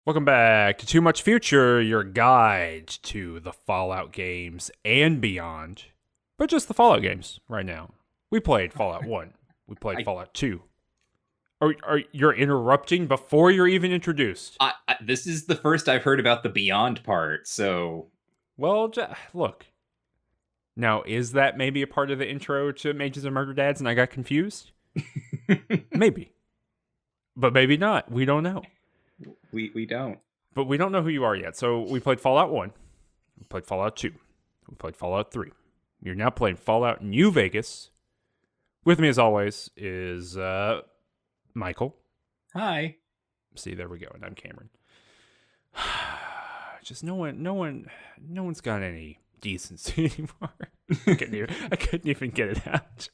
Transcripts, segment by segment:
Welcome back to Too Much Future, your guide to the Fallout games and beyond. But just the Fallout games right now. We played Fallout 1. We played Fallout 2. You're interrupting before you're even introduced. This is the first I've heard about the Beyond part, so... Well, look. Now, is that maybe a part of the intro to Mages and Murder Dads and I got confused? Maybe. But maybe not. We don't know. We don't. But we don't know who you are yet. So we played Fallout 1. We played Fallout 2. We played Fallout 3. You're now playing Fallout New Vegas. With me, as always, is Michael. Hi. See, there we go. And I'm Cameron. Just no one's got any decency anymore. I couldn't even get it out.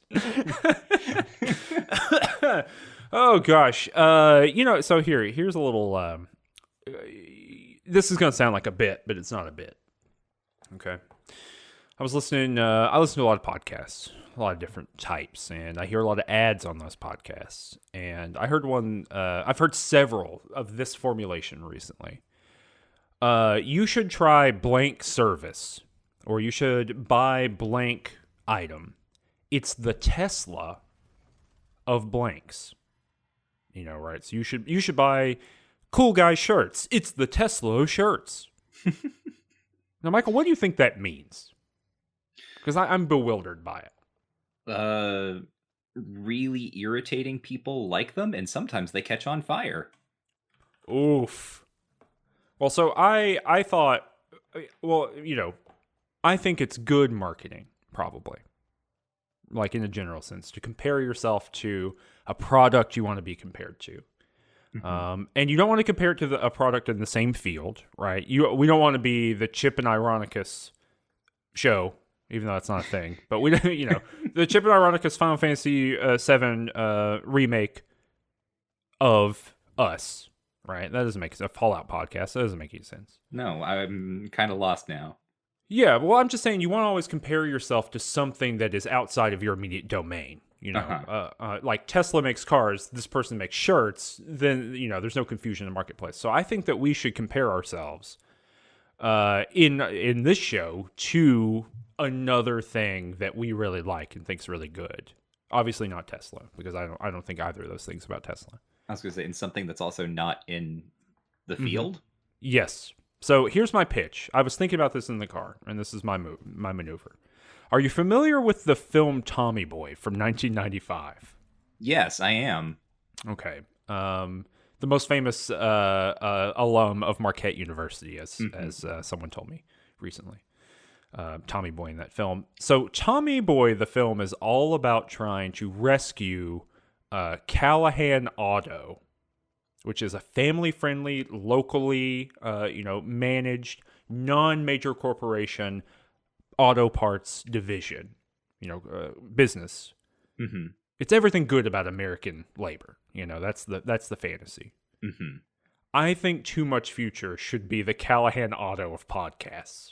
Oh gosh. So here's a little this is gonna sound like a bit, but it's not a bit. Okay. I listen to a lot of podcasts, a lot of different types, and I hear a lot of ads on those podcasts. And I heard I've heard several of this formulation recently. You should try blank service, or you should buy blank item. It's the Tesla of blanks. Right? So you should buy cool guy shirts. It's the Tesla of shirts. Now, Michael, what do you think that means? Because I'm bewildered by it. Really irritating people like them, and sometimes they catch on fire. Oof. Well, so I thought, I think it's good marketing, probably. Like in a general sense, to compare yourself to a product you want to be compared to. Mm-hmm. And you don't want to compare it to a product in the same field, right? We don't want to be the Chip and Ironicus show, even though that's not a thing. But we, the Chip and Ironicus Final Fantasy VII remake of us, right? That doesn't make sense. A Fallout podcast. That doesn't make any sense. No, I'm kind of lost now. Yeah, well, I'm just saying you want to always compare yourself to something that is outside of your immediate domain. Like Tesla makes cars, this person makes shirts, then, there's no confusion in the marketplace. So I think that we should compare ourselves in this show to another thing that we really like and think's really good. Obviously not Tesla, because I don't think either of those things about Tesla. I was going to say, in something that's also not in the field? Mm-hmm. Yes. So here's my pitch. I was thinking about this in the car, and this is my maneuver. Are you familiar with the film Tommy Boy from 1995? Yes, I am. Okay. The most famous alum of Marquette University, as someone told me recently. Tommy Boy in that film. So Tommy Boy, the film, is all about trying to rescue Callahan Auto, which is a family-friendly, locally, managed, non-major corporation auto parts division, business. Mm-hmm. It's everything good about American labor. That's the fantasy. Mm-hmm. I think Too Much Future should be the Callahan Auto of podcasts.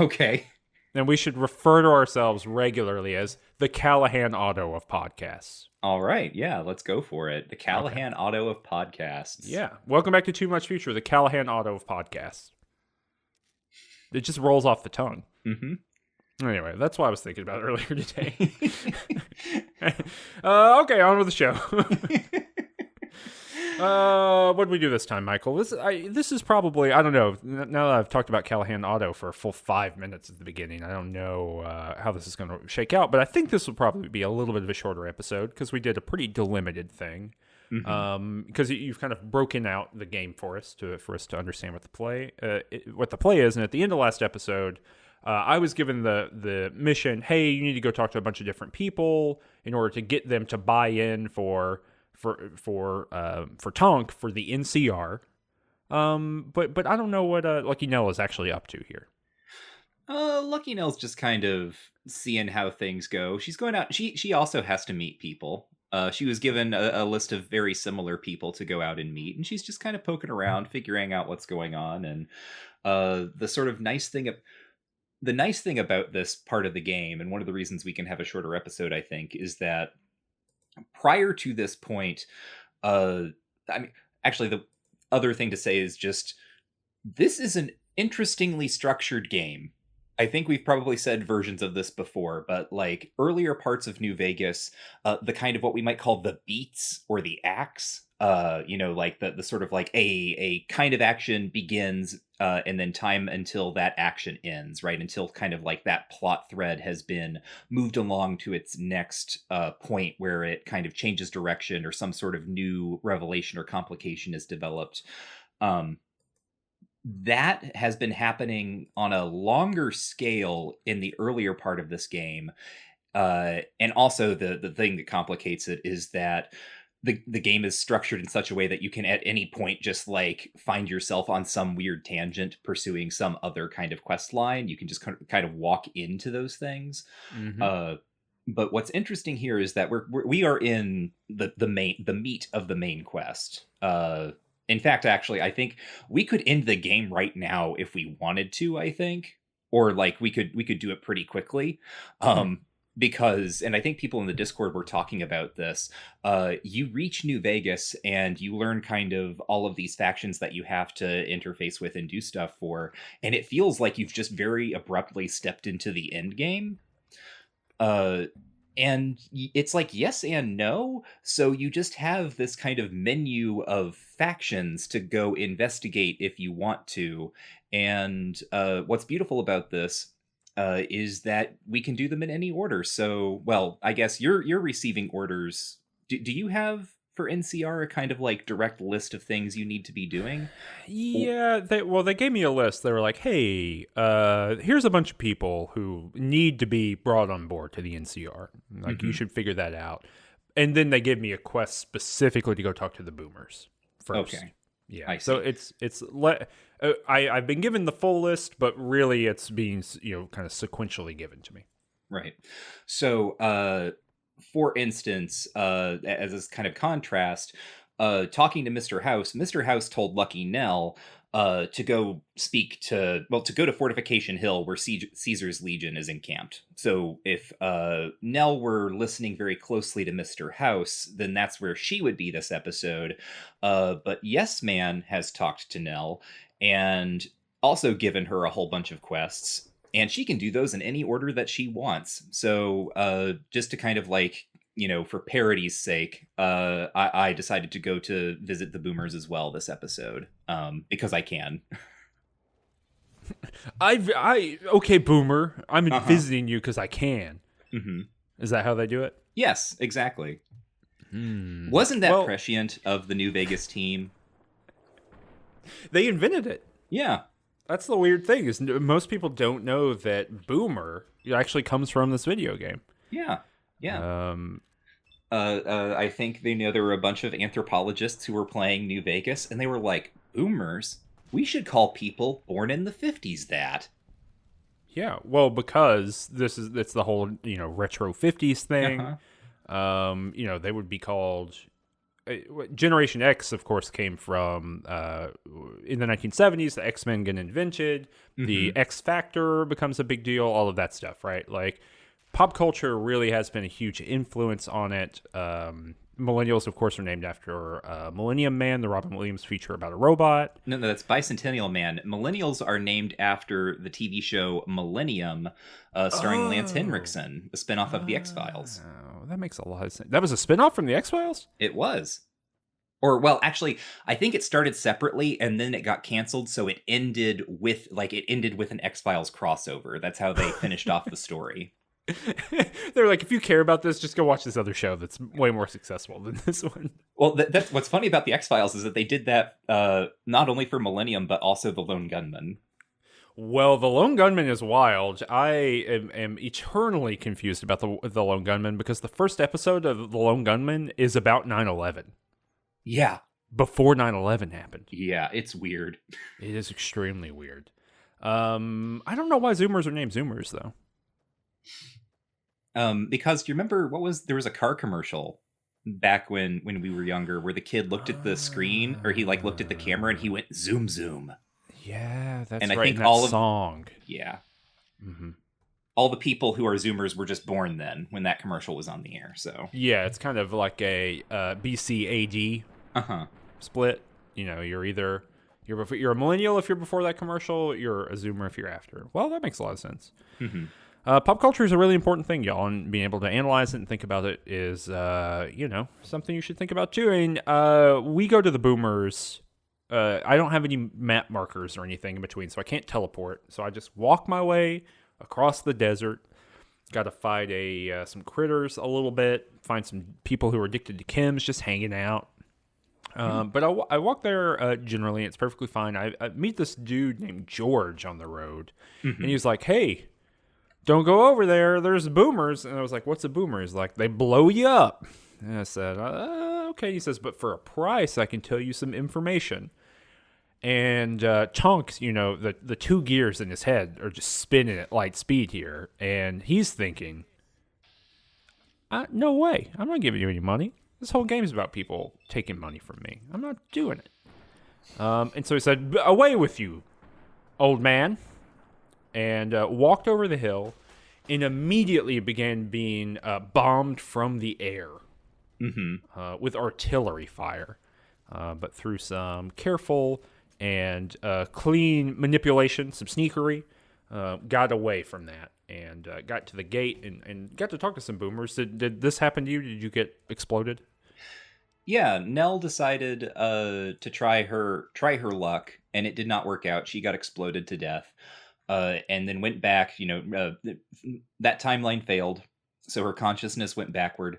Okay. And we should refer to ourselves regularly as the Callahan Auto of podcasts. All right. Yeah, let's go for it. The Callahan Auto of podcasts. Yeah. Welcome back to Too Much Future, the Callahan Auto of podcasts. It just rolls off the tongue. Mm-hmm. Anyway, that's what I was thinking about earlier today. Okay, on with the show. What did we do this time, Michael? This is probably, I don't know, now that I've talked about Callahan Auto for a full 5 minutes at the beginning, I don't know how this is going to shake out, but I think this will probably be a little bit of a shorter episode because we did a pretty delimited thing. Mm-hmm. Because you've kind of broken out the game for us to understand what the play is, and at the end of last episode, I was given the mission. Hey, you need to go talk to a bunch of different people in order to get them to buy in for Tonk for the NCR. But I don't know what Lucky Nell is actually up to here. Lucky Nell's just kind of seeing how things go. She's going out. She also has to meet people. She was given a list of very similar people to go out and meet, and she's just kind of poking around, figuring out what's going on. And the sort of nice thing about this part of the game, and one of the reasons we can have a shorter episode, I think, is that prior to this point, actually, other thing to say is just, this is an interestingly structured game. I think we've probably said versions of this before, but like earlier parts of New Vegas, the kind of what we might call the beats or the acts, like the sort of like a kind of action begins, and then time until that action ends, right? Until kind of like that plot thread has been moved along to its next point where it kind of changes direction or some sort of new revelation or complication is developed. That has been happening on a longer scale in the earlier part of this game. And also the thing that complicates it is that the game is structured in such a way that you can at any point just like find yourself on some weird tangent pursuing some other kind of quest line. You can just kind of walk into those things. Mm-hmm. But what's interesting here is that we are in the meat of the main quest. In fact, actually, I think we could end the game right now if we wanted to, I think. Or like we could do it pretty quickly. Because, and I think people in the Discord were talking about this, you reach New Vegas and you learn kind of all of these factions that you have to interface with and do stuff for, and it feels like you've just very abruptly stepped into the end game. And it's like yes and no. So you just have this kind of menu of factions to go investigate if you want to. And what's beautiful about this is that we can do them in any order. So, well, I guess you're receiving orders. Do you have for NCR a kind of like direct list of things you need to be doing? Yeah, they gave me a list. They were like, "Hey, here's a bunch of people who need to be brought on board to the NCR. Like, you should figure that out." And then they gave me a quest specifically to go talk to the boomers first. Okay. Yeah. So I've been given the full list, but really it's being kind of sequentially given to me. Right. So, for instance, as this kind of contrast, talking to Mr. House told Lucky Nell to go to Fortification Hill where Caesar's Legion is encamped. So if Nell were listening very closely to Mr. House, then that's where she would be this episode. But Yes Man has talked to Nell and also given her a whole bunch of quests. And she can do those in any order that she wants. So just to kind of like, for parity's sake, I decided to go to visit the boomers as well this episode, because I can. Okay, boomer, I'm visiting you because I can. Mm-hmm. Is that how they do it? Yes, exactly. Wasn't that prescient of the New Vegas team? They invented it. Yeah. That's the weird thing, is most people don't know that boomer actually comes from this video game. Yeah. Yeah. I think there were a bunch of anthropologists who were playing New Vegas, and they were like, boomers? We should call people born in the 50s that. Yeah, well, because it's the whole, retro 50s thing. They would be called... Generation X, of course, came from in the 1970s. The X-Men get invented. The X Factor becomes a big deal. All of that stuff, right? Like, pop culture really has been a huge influence on it. Millennials, of course, are named after Millennium Man, the Robin Williams feature about a robot. No, that's Bicentennial Man. Millennials are named after the TV show Millennium, starring Lance Henriksen, a spinoff of The X-Files. Oh, that makes a lot of sense. That was a spinoff from The X-Files? It was. Or, well, actually, I think it started separately, and then it got canceled, so it ended with an X-Files crossover. That's how they finished off the story. They're like, if you care about this, just go watch this other show that's way more successful than this one. Well, that's what's funny about the X-Files is that they did that not only for Millennium, but also the Lone Gunman. Well, the Lone Gunman is wild. I am eternally confused about the Lone Gunman because the first episode of the Lone Gunman is about 9/11. Yeah. Before 9/11 happened. Yeah, it's weird. It is extremely weird. I don't know why Zoomers are named Zoomers, though. Because do you remember there was a car commercial back when we were younger where the kid looked at the screen, or he like looked at the camera and he went zoom zoom. Yeah, that's and I right. think in that song. Yeah. Mm-hmm. All the people who are Zoomers were just born then when that commercial was on the air. So yeah, it's kind of like a BC AD split. you're a millennial if you're before that commercial, you're a Zoomer if you're after. Well, that makes a lot of sense. Mm-hmm. Pop culture is a really important thing, y'all, and being able to analyze it and think about it is, something you should think about too. And we go to the boomers. I don't have any map markers or anything in between, so I can't teleport. So I just walk my way across the desert. Got to fight some critters a little bit, find some people who are addicted to chems just hanging out. But I walk there generally, and it's perfectly fine. I meet this dude named George on the road, and he was like, hey, don't go over there. There's boomers. And I was like, what's a boomer? He's like, they blow you up. And I said, okay. He says, but for a price, I can tell you some information. And Tonks, the two gears in his head are just spinning at light speed here. And he's thinking, no way. I'm not giving you any money. This whole game is about people taking money from me. I'm not doing it. And so he said, away with you, old man. And walked over the hill and immediately began being bombed from the air with artillery fire. But through some careful and clean manipulation, some sneakery, got away from that and got to the gate and got to talk to some boomers. Did this happen to you? Did you get exploded? Yeah, Nell decided to try her luck, and it did not work out. She got exploded to death. And then went back, that timeline failed. So her consciousness went backward.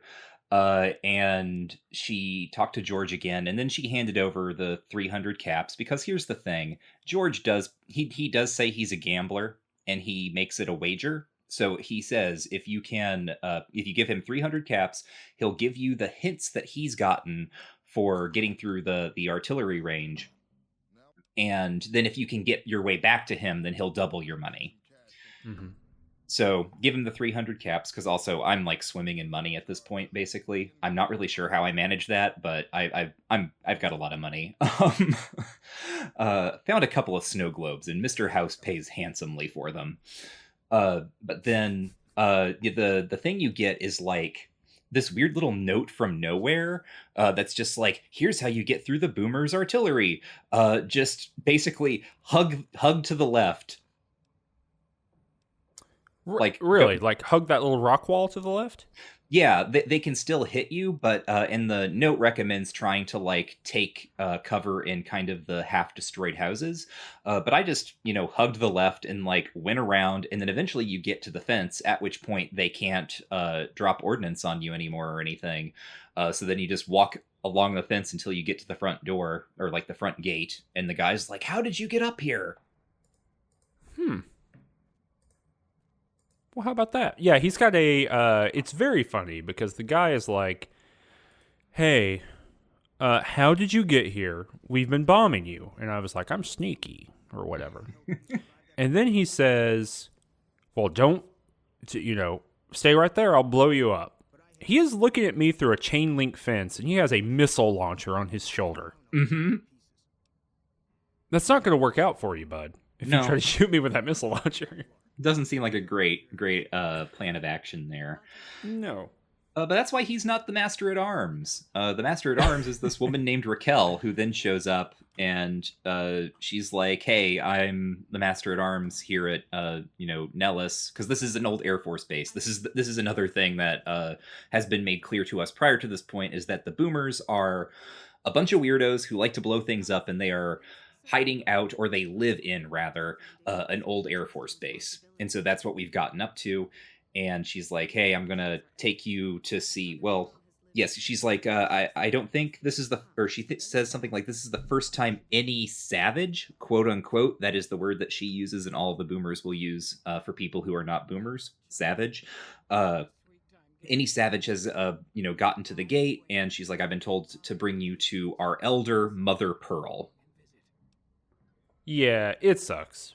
And she talked to George again, and then she handed over the 300 caps, because here's the thing. George does say he's a gambler, and he makes it a wager. So he says, if you give him 300 caps, he'll give you the hints that he's gotten for getting through the artillery range. And then if you can get your way back to him, then he'll double your money. Mm-hmm. So give him the 300 caps, because also I'm like swimming in money at this point, basically. I'm not really sure how I manage that, but I've got a lot of money. Found a couple of snow globes, and Mr. House pays handsomely for them. But then the thing you get is like this weird little note from nowhere that's just like, here's how you get through the boomers' artillery. Just basically hug to the left. Like really? Like hug that little rock wall to the left? Yeah, they can still hit you, but and the note recommends trying to like take cover in kind of the half-destroyed houses. But I just, hugged the left and like went around, and then eventually you get to the fence, at which point they can't drop ordnance on you anymore or anything. So then you just walk along the fence until you get to the front door, or like the front gate, and the guy's like, "How did you get up here?" Well, how about that? Yeah, he's got it's very funny because the guy is like, hey, how did you get here? We've been bombing you. And I was like, I'm sneaky or whatever. And then he says, well, don't, stay right there. I'll blow you up. He is looking at me through a chain link fence, and he has a missile launcher on his shoulder. Mm-hmm. That's not going to work out for you, bud, if you try to shoot me with that missile launcher. Doesn't seem like a great plan of action there. No. But that's why he's not the Master at Arms. The Master at Arms is this woman named Raquel, who then shows up, and she's like, hey, I'm the Master at Arms here at Nellis, because this is an old Air Force base. This is another thing that has been made clear to us prior to this point, is that the boomers are a bunch of weirdos who like to blow things up, and they are hiding out, or they live in, rather, an old Air Force base. And so that's what we've gotten up to. And she's like, hey, I'm going to take you to see, well, yes, she's like, I don't think this is she says something like, this is the first time any savage, quote unquote, that is the word that she uses and all of the boomers will use for people who are not boomers, savage. Any savage has, gotten to the gate, and she's like, I've been told to bring you to our elder, Mother Pearl. Yeah, it sucks.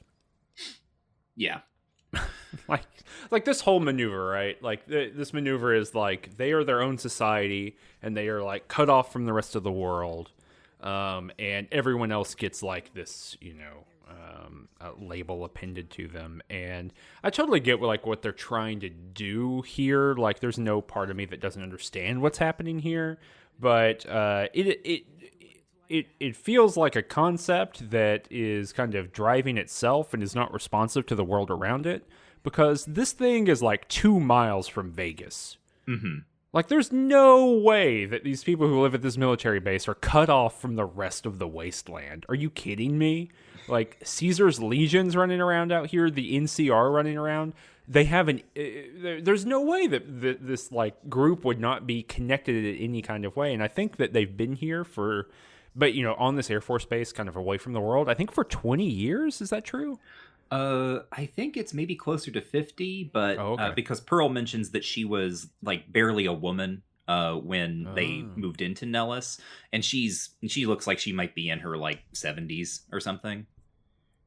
Yeah. like this whole maneuver, right? Like this maneuver is like they are their own society, and they are like cut off from the rest of the world, and everyone else gets like this, a label appended to them. And I totally get what they're trying to do here. Like, there's no part of me that doesn't understand what's happening here, but it feels like a concept that is kind of driving itself and is not responsive to the world around it, because this thing is like 2 miles from Vegas. Mm-hmm. Like, there's no way that these people who live at this military base are cut off from the rest of the wasteland. Are you kidding me? Like, Caesar's legions running around out here, the NCR running around. They have there's no way that this, like, group would not be connected in any kind of way. And I think that they've been here but, on this Air Force Base, kind of away from the world, I think for 20 years. Is that true? I think it's maybe closer to 50, but Oh, okay. because Pearl mentions that she was like barely a woman when they Oh. moved into Nellis, and she looks like she might be in her like 70s or something.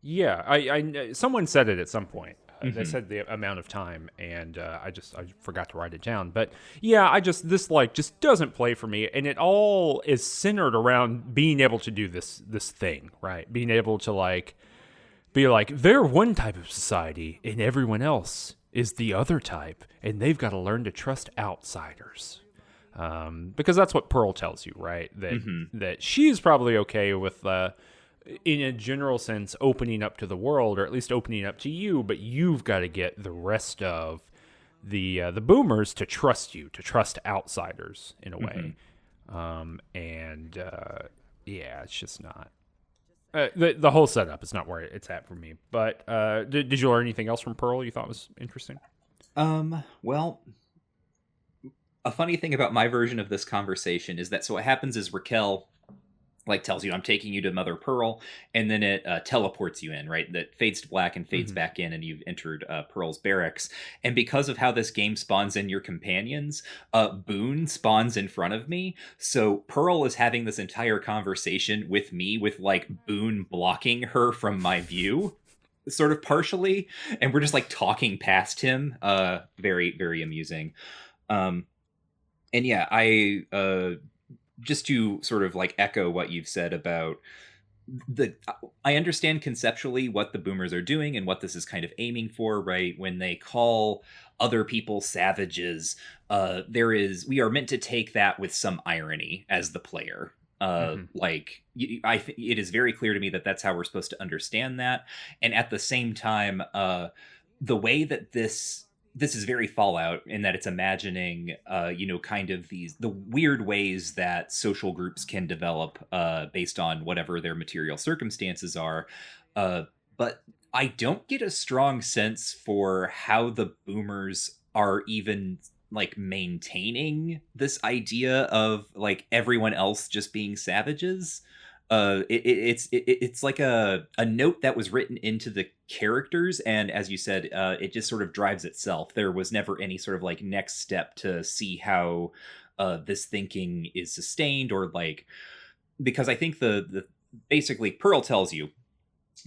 Yeah, someone said it at some point. They Mhm. said the amount of time, and I forgot to write it down. But yeah, this like just doesn't play for me, and it all is centered around being able to do this thing, right? Being able to like be like, they're one type of society, and everyone else is the other type, and they've got to learn to trust outsiders. Because that's what Pearl tells you, right? That she's probably okay with, in a general sense, opening up to the world, or at least opening up to you, but you've got to get the rest of the boomers to trust you, to trust outsiders in a way. Yeah, it's just not. The whole setup is not where it's at for me. But did you learn anything else from Pearl you thought was interesting? Well, a funny thing about my version of this conversation is that so what happens is Raquel like tells you I'm taking you to Mother Pearl, and then it teleports you in, right? That fades to black and fades back in, and you've entered Pearl's barracks. And because of how this game spawns in your companions, Boone spawns in front of me. So Pearl is having this entire conversation with me, with like Boone blocking her from my view, sort of partially, and we're just like talking past him. Very, very amusing. And yeah, just to sort of like echo what you've said about I understand conceptually what the boomers are doing and what this is kind of aiming for, right? When they call other people savages, we are meant to take that with some irony as the player. Like it is very clear to me that that's how we're supposed to understand that. And at the same time, the way that this is very Fallout in that it's imagining, kind of the weird ways that social groups can develop based on whatever their material circumstances are. But I don't get a strong sense for how the boomers are even like maintaining this idea of like everyone else just being savages. It's like a note that was written into the characters, and as you said, it just sort of drives itself. There was never any sort of like next step to see how this thinking is sustained, or like, because I think the basically Pearl tells you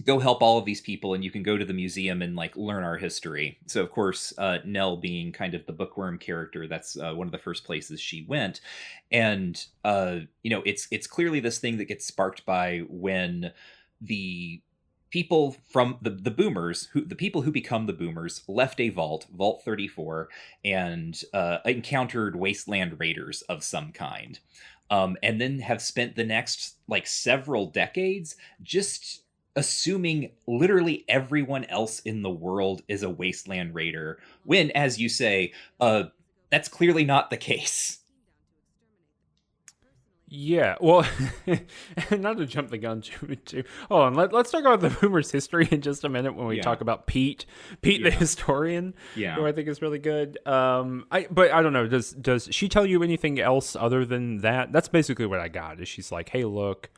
go help all of these people and you can go to the museum and like learn our history. So of course, Nell being kind of the bookworm character, that's one of the first places she went. And it's clearly this thing that gets sparked by when the people from the boomers, the people who become the boomers, left a vault 34, and encountered wasteland raiders of some kind, and then have spent the next like several decades just assuming literally everyone else in the world is a wasteland raider, when, as you say, that's clearly not the case. Yeah, well, not to jump the gun too. Hold on, let's talk about the boomers' history in just a minute when we talk about Pete the historian, who I think is really good. But I don't know. Does she tell you anything else other than that? That's basically what I got. Is she's like, hey, look,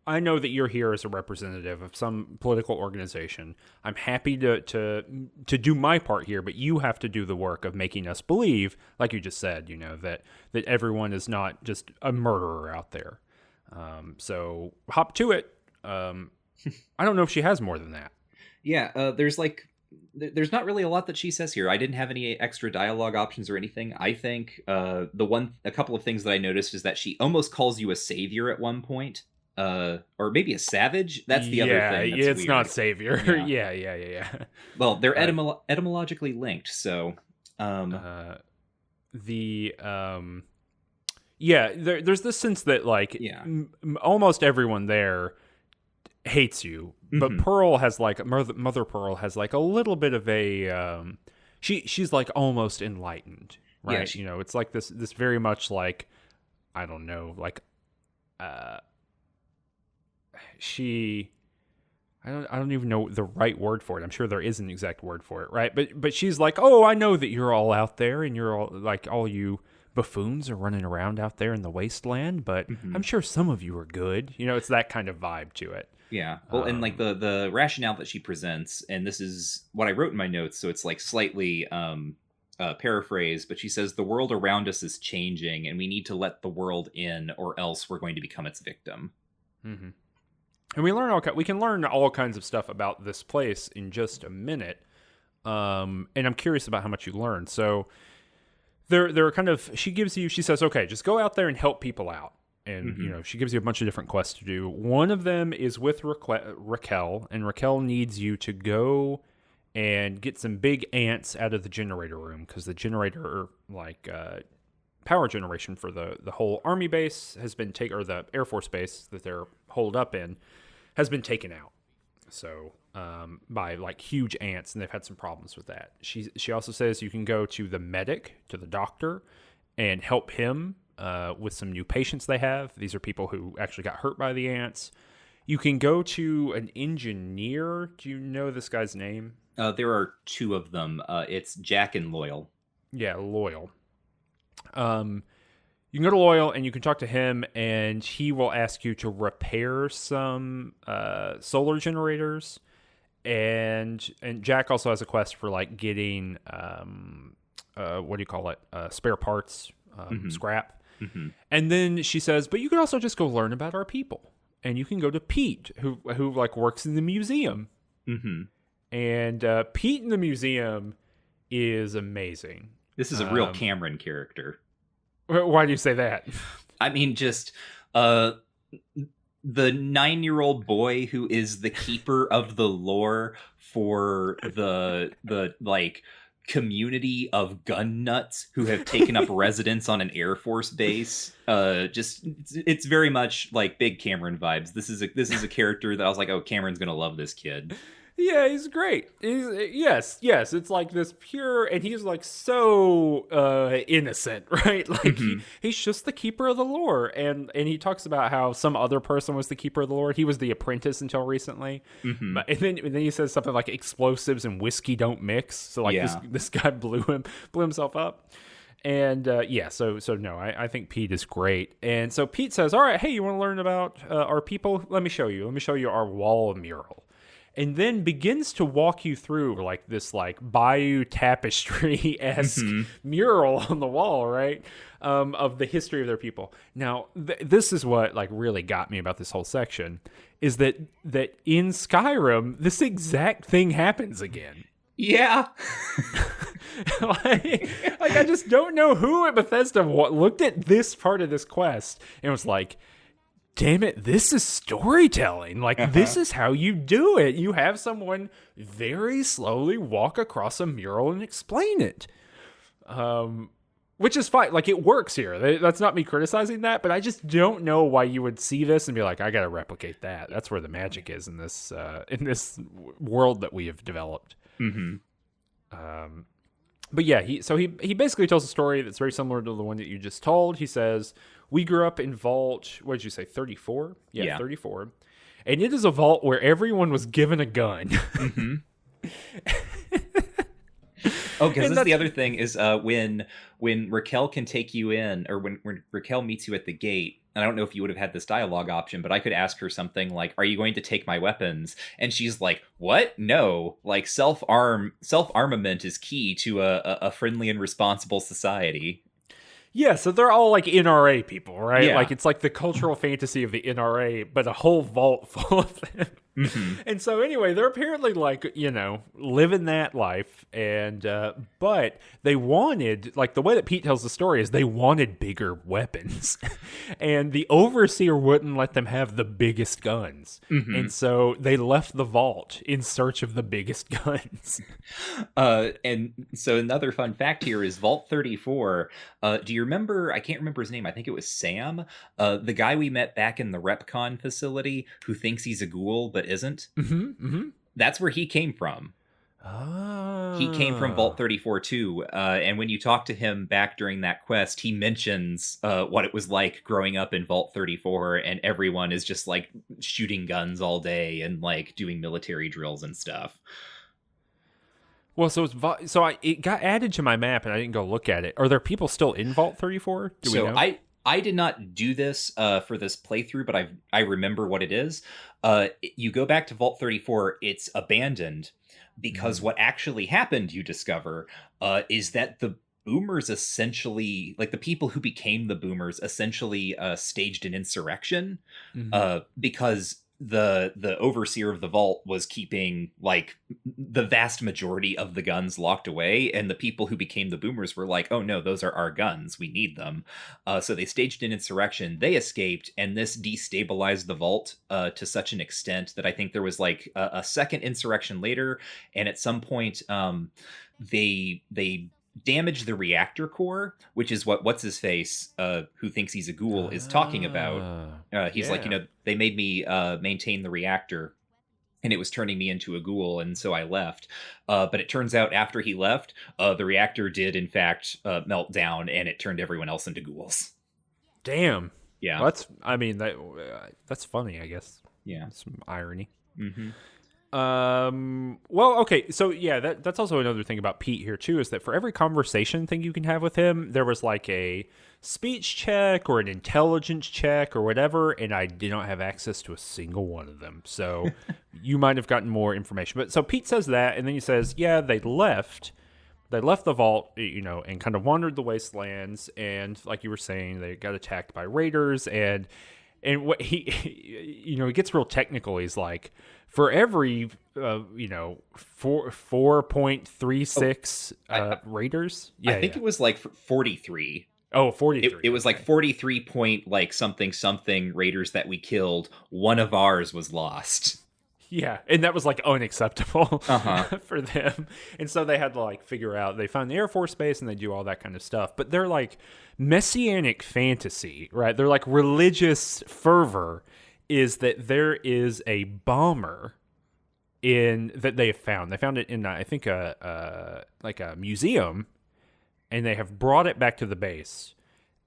I know that you're here as a representative of some political organization. I'm happy to do my part here, but you have to do the work of making us believe, like you just said, that everyone is not just a murderer out there. So hop to it. I don't know if she has more than that. Yeah, there's not really a lot that she says here. I didn't have any extra dialogue options or anything. I think a couple of things that I noticed is that she almost calls you a savior at one point. Or maybe a savage. That's the other thing. That's it's weird. Not savior. Yeah. Well, they're etymologically linked, so Yeah, there's this sense that like Yeah. almost everyone there hates you, but Hmm. Pearl has like Mother Pearl has like a little bit of a she's like almost enlightened, Yeah. right? It's like this very much like I don't know, like she I don't even know the right word for it. I'm sure there is an exact word for it, right? But she's like, "Oh, I know that you're all out there and you're all like all you buffoons are running around out there in the wasteland, but Hmm. I'm sure some of you are good." It's that kind of vibe to it. Yeah. Well, and like the rationale that she presents, and this is what I wrote in my notes, so it's like slightly paraphrased, but she says the world around us is changing, and we need to let the world in, or else we're going to become its victim. Mm-hmm. And we can learn all kinds of stuff about this place in just a minute. And I'm curious about how much you learn. So they're kind of she says, okay, just go out there and help people out. And Hmm. she gives you a bunch of different quests to do. One of them is with Raquel, and Raquel needs you to go and get some big ants out of the generator room because the generator, like power generation for the whole army base, has been taken, or the Air Force base that they're holed up in, has been taken out. So by like huge ants, and they've had some problems with that. She also says you can go to the medic, to the doctor, and help him with some new patients they have. These are people who actually got hurt by the ants. You can go to an engineer. Do you know this guy's name? There are two of them. It's Jack and Loyal. Yeah, Loyal. You can go to Loyal and you can talk to him, and he will ask you to repair some solar generators. And Jack also has a quest for like getting what do you call it? Spare parts, scrap. Hmm. And then she says, but you can also just go learn about our people, and you can go to Pete, who like works in the museum. Hmm. And Pete in the museum is amazing. This is a real Cameron character. Why do you say that? I mean, just the 9-year-old boy who is the keeper of the lore for the like community of gun nuts who have taken up residence on an Air Force base. Just it's very much like big Cameron vibes. This is a character that I was like, oh, Cameron's gonna love this kid. Yeah, he's great. Yes. It's like this pure, and he's like so innocent, right? Like Mhm. he's just the keeper of the lore, and he talks about how some other person was the keeper of the lore. He was the apprentice until recently, Mhm. but and then he says something like explosives and whiskey don't mix. So like Yeah. this guy blew himself up. And so no, I think Pete is great. And so Pete says, all right, hey, you want to learn about our people? Let me show you our wall mural. And then begins to walk you through like this like bayou tapestry-esque Mhm. mural on the wall, right? Of the history of their people. Now, this is what like really got me about this whole section, is that in Skyrim, this exact thing happens again. Yeah. like I just don't know who at Bethesda looked at this part of this quest and was like, damn it, this is storytelling. Like, this is how you do it. You have someone very slowly walk across a mural and explain it. Which is fine. Like, it works here. That's not me criticizing that, but I just don't know why you would see this and be like, I gotta replicate that. That's where the magic is in this world that we have developed. Mhm. But yeah, he basically tells a story that's very similar to the one that you just told. He says, we grew up in Vault, what did you say, 34? Yeah, 34. And it is a vault where everyone was given a gun. Mhm. Oh, because this is the other thing is when Raquel can take you in, or when Raquel meets you at the gate. And I don't know if you would have had this dialogue option, but I could ask her something like, "Are you going to take my weapons?" And she's like, "What? No! Like self armament is key to a friendly and responsible society." Yeah, so they're all like NRA people, right? Yeah. Like it's like the cultural fantasy of the NRA, but a whole vault full of them. Hmm. And so anyway, they're apparently like, living that life. And, but they wanted, like the way that Pete tells the story is they wanted bigger weapons. And the overseer wouldn't let them have the biggest guns. Hmm. And so they left the vault in search of the biggest guns. And so another fun fact here is Vault 34. Do you remember? I can't remember his name. I think it was Sam, the guy we met back in the RepCon facility who thinks he's a ghoul but isn't. Mm-hmm, mm-hmm. That's where he came from. He came from Ah. Vault 34 too. And when you talk to him back during that quest, he mentions what it was like growing up in Vault 34, and everyone is just like shooting guns all day and like doing military drills and stuff. Well, so it got added to my map, and I didn't go look at it. Are there people still in Vault 34? Do we So know? I did not do this for this playthrough, but I remember what it is. You go back to Vault 34, it's abandoned because what actually happened, you discover, is that the boomers essentially, like the people who became the boomers, essentially staged an insurrection Mhm. because the overseer of the vault was keeping like the vast majority of the guns locked away, and the people who became the boomers were like, oh no, those are our guns, we need them. So they staged an insurrection, they escaped, and this destabilized the vault to such an extent that I think there was like a second insurrection later, and at some point they damaged the reactor core, which is what's his face, who thinks he's a ghoul, is talking about. He's like, Yeah. they made me maintain the reactor, and it was turning me into a ghoul, and so I left. But it turns out after he left, the reactor did in fact melt down, and it turned everyone else into ghouls. Damn. Yeah, Well, that's funny, I guess. yeah. Some irony. Hmm. Well, okay, so yeah, that's also another thing about Pete here too, is that for every conversation thing you can have with him, there was like a speech check or an intelligence check or whatever, and I did not have access to a single one of them. So you might have gotten more information. But so Pete says that, and then he says, yeah, they left the vault, and kind of wandered the wastelands, and like you were saying, they got attacked by raiders, and what he gets real technical. He's like, for every 4.36 raiders. I think it was like 43. Oh, 43. It was like 43 point like something something raiders that we killed. One of ours was lost. Yeah, and that was like unacceptable Uh-huh. for them. And so they had to like figure out, they find the Air Force Base and they do all that kind of stuff. But they're like messianic fantasy, right? They're like religious fervor is that there is a bomber in that they have found. They found it in I think like a museum, and they have brought it back to the base.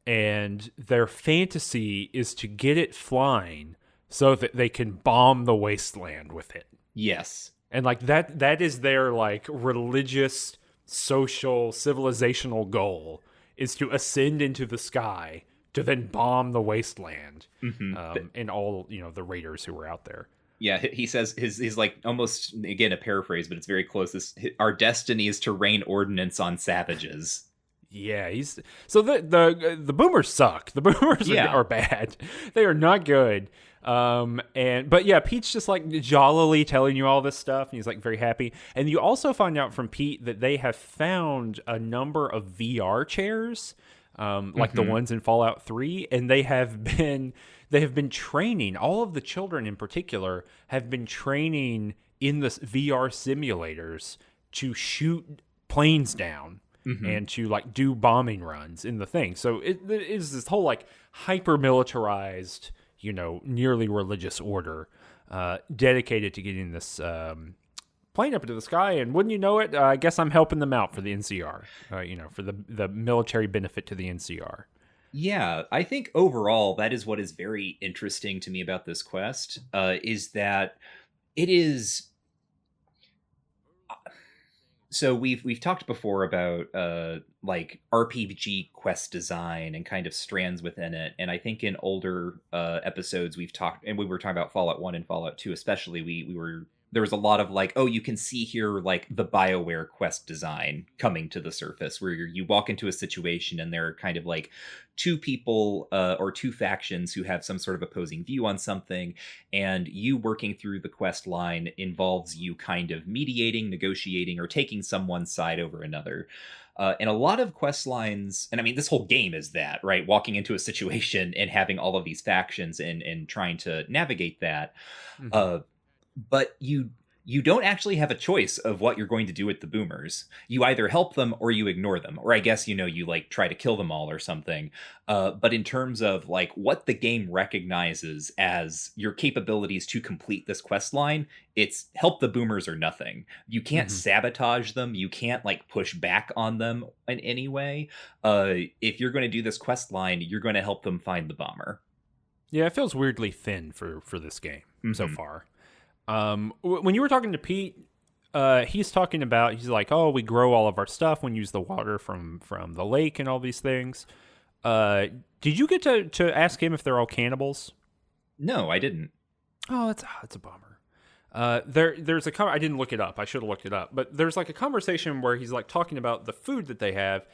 And their fantasy is to get it flying so that they can bomb the wasteland with it. Yes. And like that is their like religious, social, civilizational goal, is to ascend into the sky to then bomb the wasteland, Hmm. and all the raiders who were out there. Yeah, he says his like almost again a paraphrase, but it's very close. Our destiny is to rain ordnance on savages. Yeah, he's so the boomers suck. The boomers Yeah. are bad. They are not good. But yeah, Pete's just like jollily telling you all this stuff, and he's like very happy. And you also find out from Pete that they have found a number of VR chairs, like the ones in Fallout 3, and they have been training. All of the children in particular have been training in the VR simulators to shoot planes down. And to like do bombing runs in the thing. So it is this whole like hyper militarized, nearly religious order dedicated to getting this plane up into the sky. And wouldn't you know it, I guess I'm helping them out for the NCR, for the military benefit to the NCR. Yeah, I think overall that is what is very interesting to me about this quest, is that it is. So we've talked before about like RPG quest design and kind of strands within it, and I think in older episodes we've talked, and we were talking about Fallout 1 and Fallout 2 especially. We were there was a lot of like, oh, you can see here like the BioWare quest design coming to the surface, where you walk into a situation and there are kind of like two people or two factions who have some sort of opposing view on something, and you working through the quest line involves you kind of mediating, negotiating, or taking someone's side over another. And a lot of quest lines, and I mean, this whole game is that, right? Walking into a situation and having all of these factions and trying to navigate that. Hmm. Uh, but you don't actually have a choice of what you're going to do with the boomers. You either help them or you ignore them, or I guess you like try to kill them all or something. But in terms of like what the game recognizes as your capabilities to complete this quest line, it's help the boomers or nothing. You can't Hmm. sabotage them. You can't like push back on them in any way. If you're going to do this quest line, you're going to help them find the bomber. Yeah, it feels weirdly thin for this game so Hmm. far. When you were talking to Pete, he's like, oh, we grow all of our stuff when we use the water from the lake and all these things. Did you get to ask him if they're all cannibals? No, I didn't. Oh, that's a bummer. There's I didn't look it up. I should have looked it up. But there's like a conversation where he's like talking about the food that they have,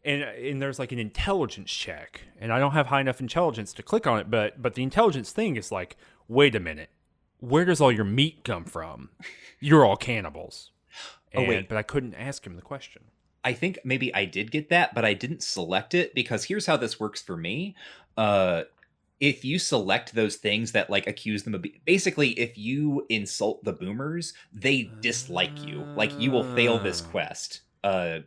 and there's like an intelligence check, and I don't have high enough intelligence to click on it. But the intelligence thing is like, wait a minute, where does all your meat come from? You're all cannibals. Oh wait, But I couldn't ask him the question. I think maybe I did get that, but I didn't select it because here's how this works for me. Uh, if you select those things that like accuse them of basically, if you insult the boomers, they dislike you. Like you will fail this Ah. quest.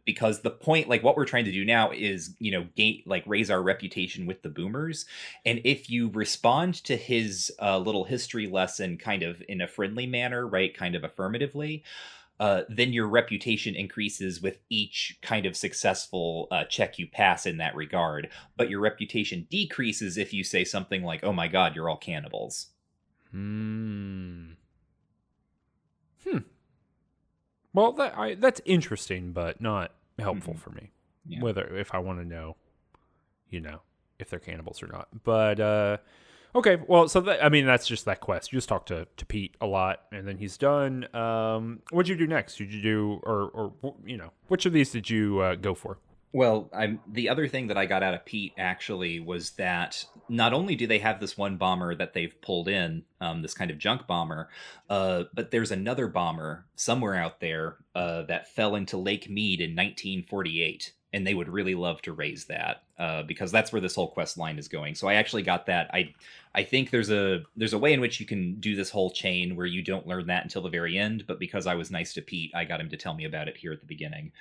Because the point, like what we're trying to do now is, gain like raise our reputation with the boomers. And if you respond to his little history lesson kind of in a friendly manner, right, kind of affirmatively, then your reputation increases with each kind of successful check you pass in that regard. But your reputation decreases if you say something like, "Oh my God, you're all cannibals." Hmm. Hmm. Well, that's interesting, but not helpful Mhm. for me. Yeah. Whether if I want to know, you know, if they're cannibals or not. But okay, well, so I mean, that's just that quest. You just talk to Pete a lot, and then he's done. What'd you do next? Did you do which of these did you go for? Well, the other thing that I got out of Pete actually was that not only do they have this one bomber that they've pulled in, this kind of junk bomber, but there's another bomber somewhere out there that fell into Lake Mead in 1948, and they would really love to raise that because that's where this whole quest line is going. So I actually got that. I think there's a way in which you can do this whole chain where you don't learn that until the very end, but because I was nice to Pete, I got him to tell me about it here at the beginning.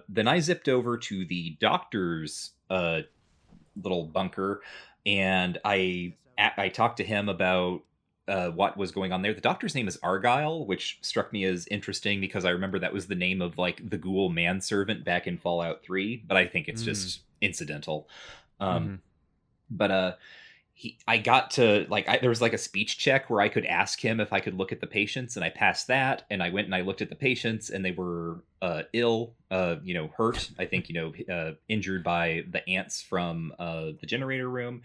Then I zipped over to the doctor's little bunker, and I talked to him about what was going on there. The doctor's name is Argyle, which struck me as interesting because I remember that was the name of like the ghoul manservant back in Fallout 3, but I think it's Mm, just incidental. Um, mm-hmm. but I got to like there was like a speech check where I could ask him if I could look at the patients, and I passed that, and I went and I looked at the patients, and they were ill, hurt, I think, injured by the ants from the generator room,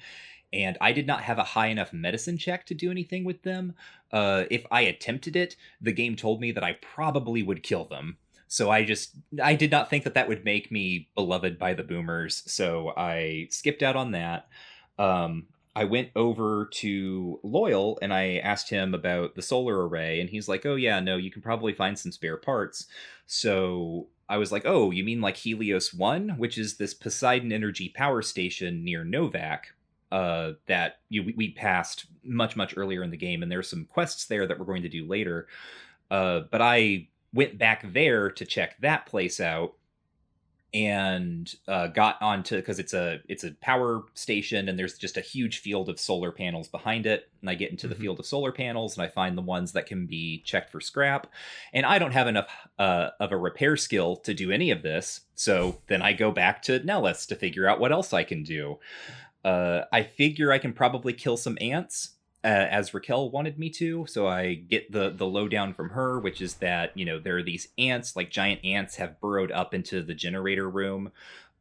and I did not have a high enough medicine check to do anything with them. If I attempted it, the game told me that I probably would kill them. So I did not think that that would make me beloved by the boomers, so I skipped out on that. I went over to Loyal and I asked him about the solar array, and he's like, "Oh yeah, no, you can probably find some spare parts." So I was like, "Oh, you mean like Helios 1, which is this Poseidon Energy power station near Novak?" That we passed much earlier in the game, and there's some quests there that we're going to do later. But I went back there to check that place out, and got onto, because it's a power station and there's just a huge field of solar panels behind it, and I get into the Mm-hmm. field of solar panels and I find the ones that can be checked for scrap, and I don't have enough of a repair skill to do any of this, so then I go back to Nellis to figure out what else I can do. I figure I can probably kill some ants, as Raquel wanted me to. So I get the lowdown from her, which is that there are these ants, like giant ants, have burrowed up into the generator room.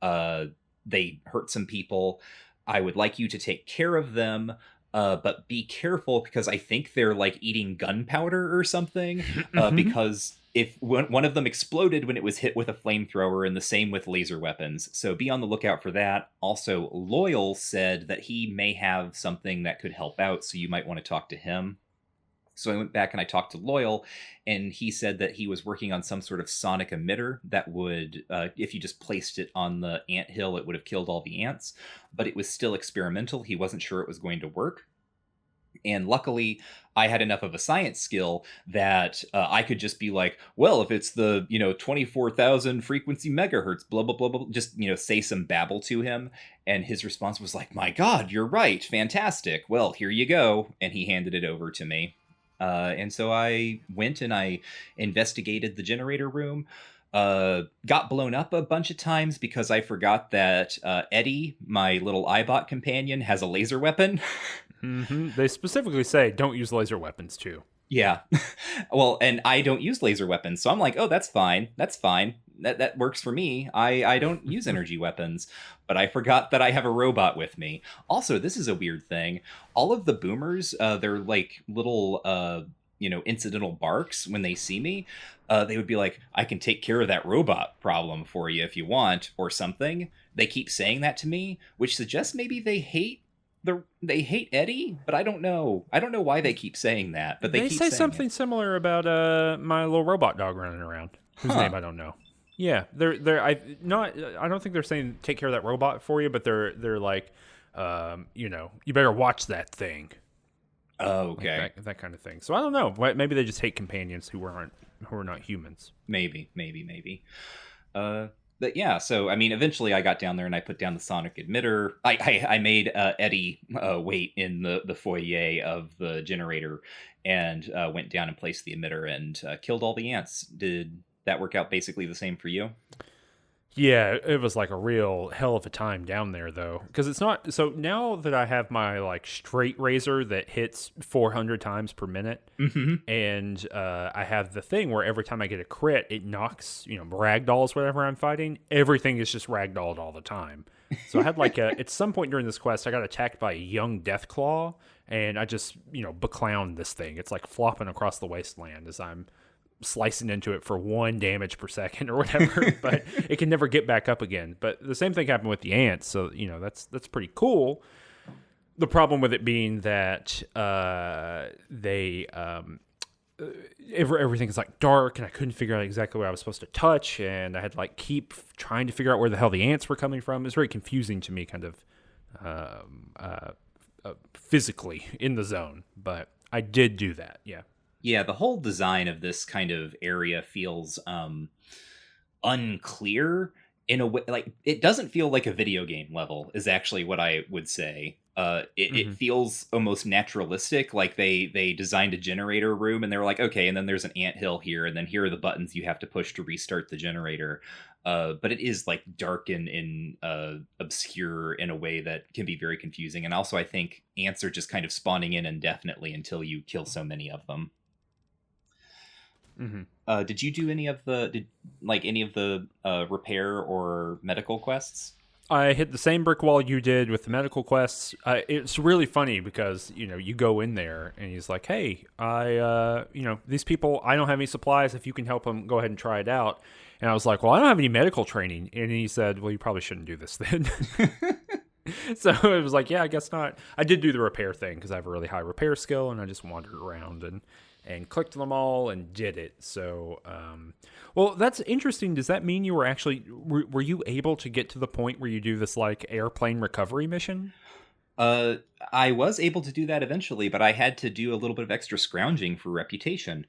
They hurt some people. I would like you to take care of them. But be careful because I think they're like eating gunpowder or something. Hmm. Because if one of them exploded when it was hit with a flamethrower, and the same with laser weapons. So be on the lookout for that. Also, Loyal said that he may have something that could help out, so you might want to talk to him. So I went back and I talked to Loyal, and he said that he was working on some sort of sonic emitter that would, if you just placed it on the ant hill, it would have killed all the ants. But it was still experimental. He wasn't sure it was going to work. And luckily, I had enough of a science skill that I could just be like, well, if it's the 24,000 frequency megahertz, blah blah blah blah, just say some babble to him, and his response was like, "My God, you're right, fantastic. Well, here you go," and he handed it over to me. And so I went and I investigated the generator room. Got blown up a bunch of times because I forgot that Eddie, my little iBot companion, has a laser weapon. They specifically say don't use laser weapons too. Yeah. Well, and I don't use laser weapons, so I'm like, oh, that's fine. That's fine. That works for me. I don't use energy weapons, but I forgot that I have a robot with me. Also, this is a weird thing. All of the boomers, they're like little incidental barks when they see me. They would be like, I can take care of that robot problem for you if you want, or something. They keep saying that to me, which suggests maybe they hate Eddie, but I don't know. I don't know why they keep saying that, but they keep say saying something it. similar about my little robot dog running around, whose Huh. name I don't know. Yeah, I don't think they're saying take care of that robot for you, but they're like, you better watch that thing, Oh, like okay. that kind of thing. So I don't know. Maybe they just hate companions who are not humans. Maybe. But yeah, so I mean, eventually I got down there and I put down the sonic emitter. I made Eddie wait in the foyer of the generator, and went down and placed the emitter and killed all the ants. Did that work out basically the same for you? Yeah, it was like a real hell of a time down there though, because it's not. So now that I have my like straight razor that hits 400 times per minute, Mm-hmm. and I have the thing where every time I get a crit, it knocks ragdolls whatever I'm fighting. Everything is just ragdolled all the time. So I had like at some point during this quest, I got attacked by a young Deathclaw, and I just beclowned this thing. It's like flopping across the wasteland as I'm slicing into it for 1 damage per second or whatever, but it can never get back up again. But the same thing happened with the ants, so that's pretty cool. The problem with it being that they everything is like dark, and I couldn't figure out exactly what I was supposed to touch, and I had to like keep trying to figure out where the hell the ants were coming from. It's very confusing to me, kind of physically in the zone, but I did do that. Yeah. Yeah, the whole design of this kind of area feels unclear in a way. Like, it doesn't feel like a video game level is actually what I would say. It feels almost naturalistic, like they designed a generator room and they were like, okay, and then there's an anthill here, and then here are the buttons you have to push to restart the generator. But it is like dark and obscure in a way that can be very confusing. And also, I think ants are just kind of spawning in indefinitely until you kill so many of them. Did you do any of the repair or medical quests? I hit the same brick wall you did with the medical quests. It's really funny because you go in there and he's like, "Hey, these people, I don't have any supplies. If you can help them, go ahead and try it out." And I was like, "Well, I don't have any medical training." And he said, "Well, you probably shouldn't do this then." So it was like, "Yeah, I guess not." I did do the repair thing because I have a really high repair skill, and I just wandered around and clicked them all and did it. So, well, that's interesting. Does that mean you were actually were you able to get to the point where you do this like airplane recovery mission? I was able to do that eventually, but I had to do a little bit of extra scrounging for reputation.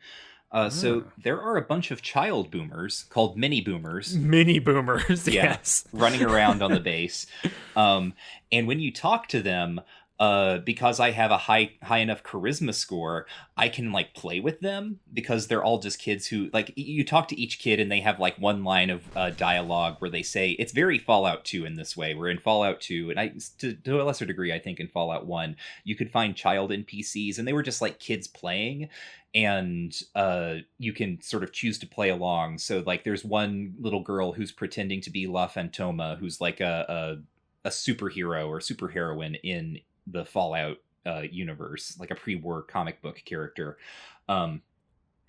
So there are a bunch of child boomers called mini boomers. Mini boomers, Yeah, yes. running around on the base. And when you talk to them, because I have a high enough charisma score, I can like play with them because they're all just kids who like you talk to each kid and they have like one line of dialogue where they say it's very Fallout 2 in this way. Where in Fallout 2, and I to a lesser degree, I think in Fallout 1, you could find child NPCs and they were just like kids playing, and you can sort of choose to play along. So like there's one little girl who's pretending to be La Fantoma, who's like a superhero or superheroine in the Fallout universe, like a pre-war comic book character. Um,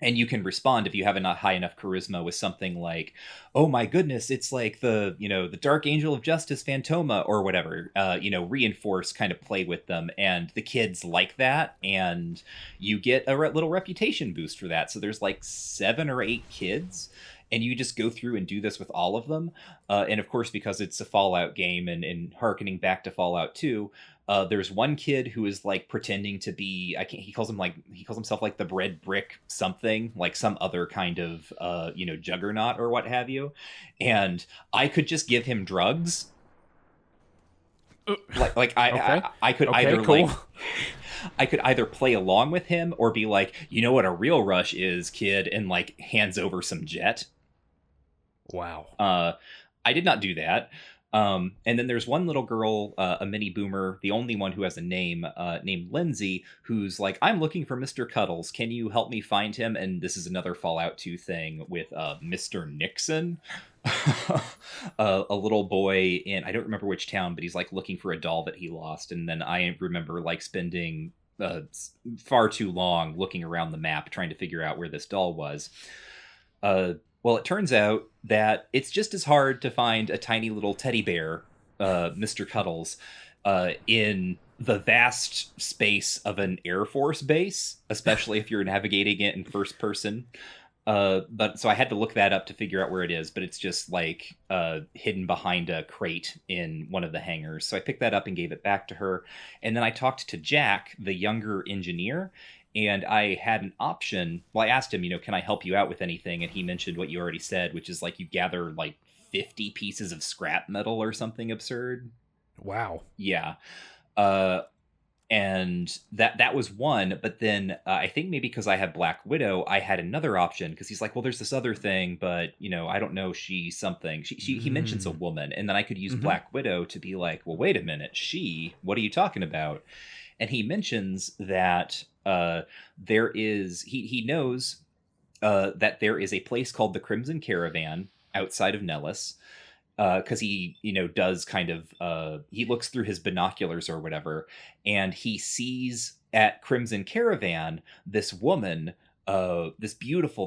and you can respond if you have a not high enough charisma with something like, oh my goodness, it's like the dark angel of justice phantoma or whatever. Reinforce, kind of play with them, and the kids like that, and you get a little reputation boost for that. So there's like 7 or 8 kids, and you just go through and do this with all of them. And of course, because it's a Fallout game, and harkening back to Fallout 2, there's one kid who is like pretending to be, I can't, he calls himself like the bread brick something, like some other kind of juggernaut or what have you. And I could just give him drugs. Like Okay. I could Okay, either cool. like I could either play along with him or be like, you know what a real rush is, kid, and like hands over some jet. Wow. I did not do that. And then there's one little girl, a mini boomer, the only one who has a name, named Lindsay, who's like, I'm looking for Mr. Cuddles. Can you help me find him? And this is another Fallout 2 thing with Mr. Nixon, a little boy in, I don't remember which town, but he's like looking for a doll that he lost. And then I remember like spending far too long looking around the map trying to figure out where this doll was. Well, it turns out that it's just as hard to find a tiny little teddy bear, Mr. Cuddles, in the vast space of an Air Force base, especially if you're navigating it in first person. But so I had to look that up to figure out where it is, but it's just like hidden behind a crate in one of the hangars. So I picked that up and gave it back to her. And then I talked to Jack, the younger engineer, and I had an option. Well, I asked him, can I help you out with anything? And he mentioned what you already said, which is like you gather like 50 pieces of scrap metal or something absurd. Wow. Yeah. And that was one, but then I think maybe because I had Black Widow, I had another option, because he's like, well, there's this other thing, but I don't know, she's something. He mentions a woman, and then I could use Black Widow to be like, well, wait a minute, what are you talking about? And he mentions that there is, he knows that there is a place called the Crimson Caravan outside of Nellis, because he does kind of he looks through his binoculars or whatever, and he sees at Crimson Caravan this woman, the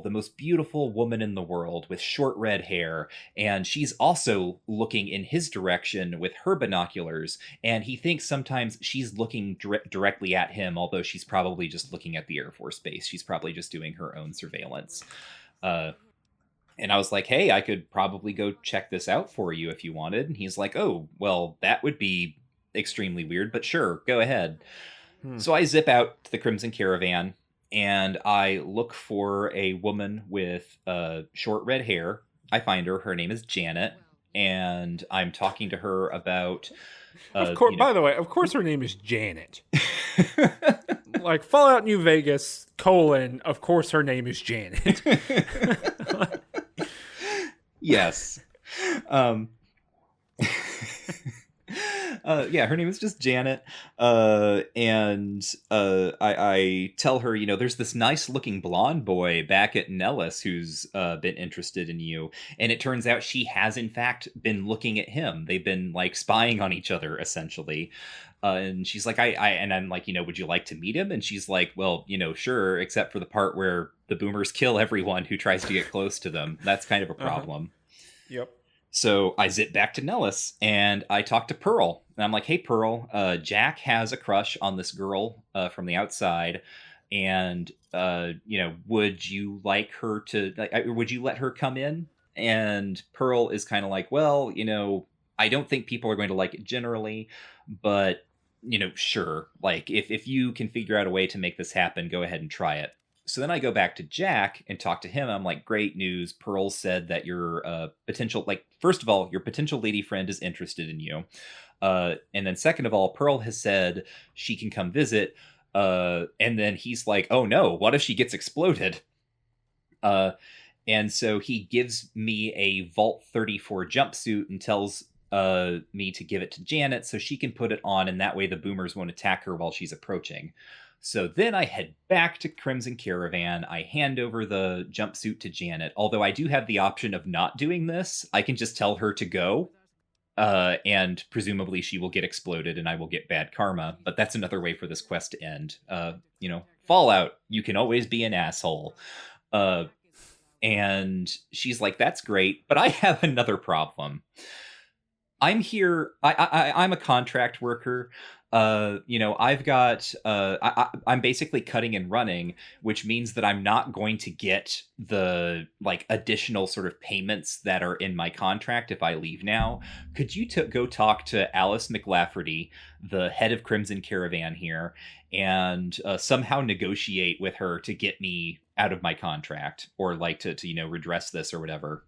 most beautiful woman in the world with short red hair, and she's also looking in his direction with her binoculars, and he thinks sometimes she's looking directly at him, although she's probably just looking at the Air Force Base. She's probably just doing her own surveillance. And I was like, hey, I could probably go check this out for you if you wanted. And he's like, oh, well, that would be extremely weird, but sure, go ahead. So I zip out to the Crimson Caravan, and I look for a woman with short red hair. I find her. Her name is Janet, and I'm talking to her about... Of course. By the way, of course her name is Janet. Like Fallout New Vegas, of course her name is Janet. Yes. Yeah, her name is just Janet. And I tell her, there's this nice looking blonde boy back at Nellis who's been interested in you. And it turns out she has in fact been looking at him. They've been like spying on each other essentially. And she's like, and I'm like, would you like to meet him? And she's like, well, sure, except for the part where the boomers kill everyone who tries to get close to them. That's kind of a problem. Yep. So I zip back to Nellis, and I talk to Pearl. And I'm like, hey, Pearl, Jack has a crush on this girl from the outside. And, would you like her to, would you let her come in? And Pearl is kind of like, well, I don't think people are going to like it generally, but, sure. Like, if you can figure out a way to make this happen, go ahead and try it. So then I go back to Jack and talk to him. I'm like, great news. Pearl said that your potential, first of all, your potential lady friend is interested in you. And then second of all, Pearl has said she can come visit. And then he's like, oh no, what if she gets exploded? And so he gives me a Vault 34 jumpsuit and tells me to give it to Janet so she can put it on, and that way the boomers won't attack her while she's approaching. So then I head back to Crimson Caravan. I hand over the jumpsuit to Janet, although I do have the option of not doing this. I can just tell her to go. and presumably she will get exploded and I will get bad karma. But that's another way for this quest to end. Fallout, you can always be an asshole. And she's like, that's great, but I have another problem. I'm here. I'm a contract worker. I've got. I'm basically cutting and running, which means that I'm not going to get the like additional sort of payments that are in my contract if I leave now. Could you go talk to Alice McLafferty, the head of Crimson Caravan here, and somehow negotiate with her to get me out of my contract, or like to redress this or whatever?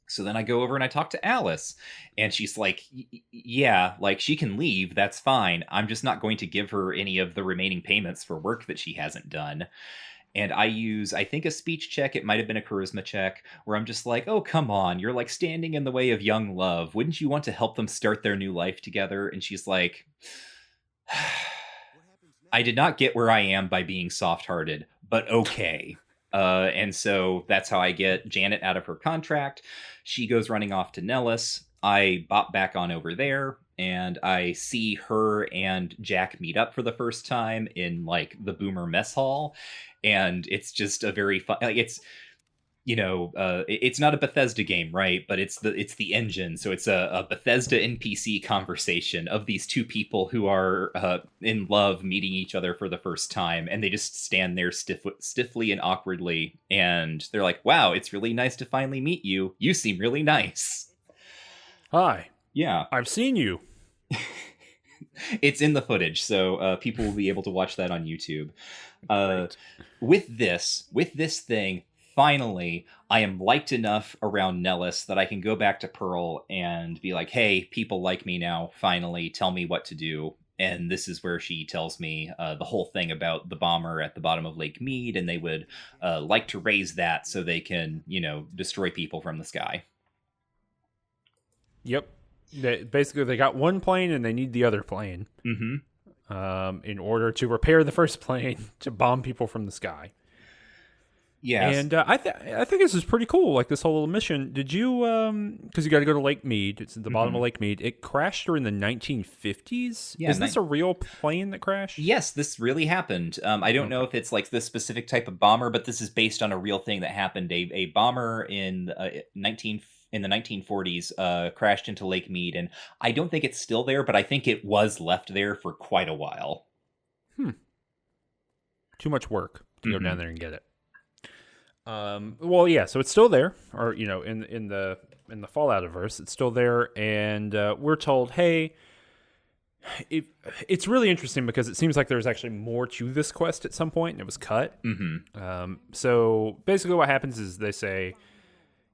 So then I go over and I talk to Alice, and she's like, yeah, like she can leave. That's fine. I'm just not going to give her any of the remaining payments for work that she hasn't done. And I use, I think, a speech check. It might have been a charisma check where I'm just like, oh, come on. You're like standing in the way of young love. Wouldn't you want to help them start their new life together? And she's like, I did not get where I am by being soft-hearted, but okay. And so that's how I get Janet out of her contract. She goes running off to Nellis. I bop back on over there, and I see her and Jack meet up for the first time in like the Boomer mess hall. And it's just a very fun, like it's not a Bethesda game, right? But it's the engine. So it's a Bethesda NPC conversation of these two people who are in love meeting each other for the first time. And they just stand there stiffly and awkwardly. And they're like, wow, it's really nice to finally meet you. You seem really nice. Hi. Yeah. I've seen you. It's in the footage, so people will be able to watch that on YouTube. Great. With this thing, finally, I am liked enough around Nellis that I can go back to Pearl and be like, hey, people like me now, finally, tell me what to do. And this is where she tells me the whole thing about the bomber at the bottom of Lake Mead, and they would like to raise that so they can, destroy people from the sky. Yep. Basically, they got one plane and they need the other plane in order to repair the first plane to bomb people from the sky. Yes. And I think this is pretty cool, like this whole little mission. Did you, because you got to go to Lake Mead. It's at the bottom of Lake Mead. It crashed during the 1950s. Yeah, is this a real plane that crashed? Yes, this really happened. I don't know if it's like this specific type of bomber, but this is based on a real thing that happened. A bomber in the 1940s crashed into Lake Mead, and I don't think it's still there, but I think it was left there for quite a while. Too much work to go down there and get it. Well, yeah, so it's still there, or in the Fallout-averse, it's still there, and we're told, hey, it's really interesting because it seems like there's actually more to this quest at some point, and it was cut. So basically, what happens is they say